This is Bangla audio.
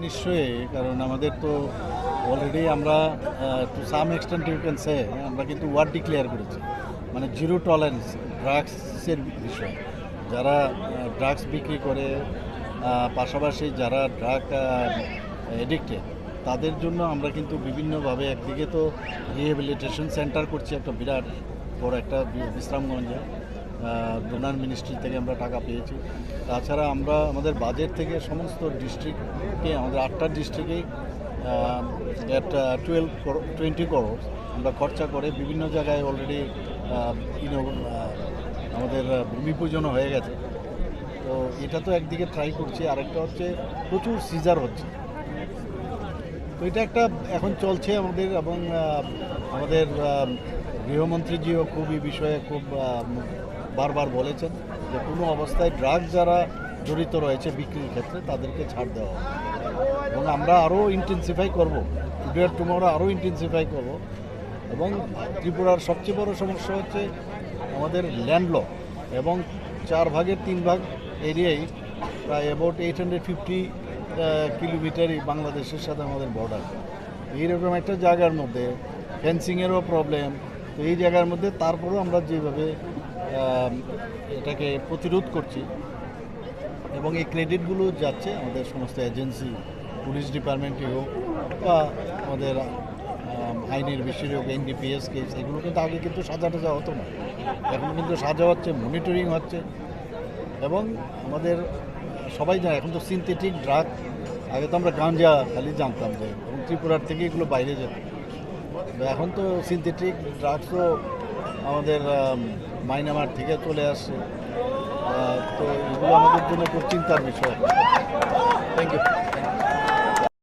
নিশ্চয়ই, কারণ আমাদের তো অলরেডি আমরা to some extent you can say আমরা কিন্তু ওয়ার ডিক্লেয়ার করেছি, মানে জিরো টলারেন্স ড্রাগসের বিষয়। যারা ড্রাগস বিক্রি করে, পাশাপাশি যারা ড্রাগ এডিক্টেড, তাদের জন্য আমরা কিন্তু বিভিন্নভাবে একদিকে তো রিহেবিলিটেশন সেন্টার করছি, একটা বিরাট বড় একটা বিশ্রামগঞ্জে ডোনার মিনিস্ট্রি থেকে আমরা টাকা পেয়েছি। তাছাড়া আমরা আমাদের বাজেট থেকে সমস্ত ডিস্ট্রিক্টকে, আমাদের 8টা ডিস্ট্রিক্টেই 20 করোড় আমরা খরচা করে বিভিন্ন জায়গায় অলরেডি আমাদের ভূমি পূজনও হয়ে গেছে। তো এটা তো একদিকে ট্রাই করছি, আরেকটা হচ্ছে প্রচুর সিজার হচ্ছে। তো এটা একটা এখন চলছে আমাদের, এবং আমাদের গৃহমন্ত্রীজিও খুব এই বিষয়ে খুব বারবার বলেছেন যে কোনো অবস্থায় ড্রাগ যারা জড়িত রয়েছে বিক্রির ক্ষেত্রে তাদেরকে ছাড় দেওয়া হবে, এবং আমরা আরও ইন্টেন্সিফাই করব, টুডে আর টুমরো আরও ইন্টেন্সিফাই করব। এবং ত্রিপুরার সবচেয়ে বড় সমস্যা হচ্ছে আমাদের ল্যান্ড ল, এবং 3/4 এরিয়াই প্রায় অ্যাবাউট 850 কিলোমিটারই বাংলাদেশের সাথে আমাদের বর্ডার। এইরকম একটা জায়গার মধ্যে ফেন্সিংয়েরও প্রবলেম। তো এই জায়গার মধ্যে তারপরেও আমরা যেভাবে এটাকে প্রতিরোধ করছি, এবং এই ক্রেডিটগুলো যাচ্ছে আমাদের সমস্ত এজেন্সি, পুলিশ ডিপার্টমেন্টই হোক বা আমাদের আইনের বিষয় হোক, এনডিপিএস কেস, এগুলো কিন্তু আগে কিন্তু সাজা টাজা হতো না, এখন কিন্তু সাজা হচ্ছে, মনিটরিং হচ্ছে। এবং আমাদের সবাই জানে এখন তো সিনথেটিক ড্রাগ, আগে তো আমরা গাঞ্জা খালি জানতাম যে, এবং ত্রিপুরার থেকে এগুলো বাইরে যেত। এখন তো সিনথেটিক ড্রাগসও আমাদের মায়ানমার থেকে চলে আসছে। তো এগুলো আমাদের জন্য খুব চিন্তার বিষয়। Thank you.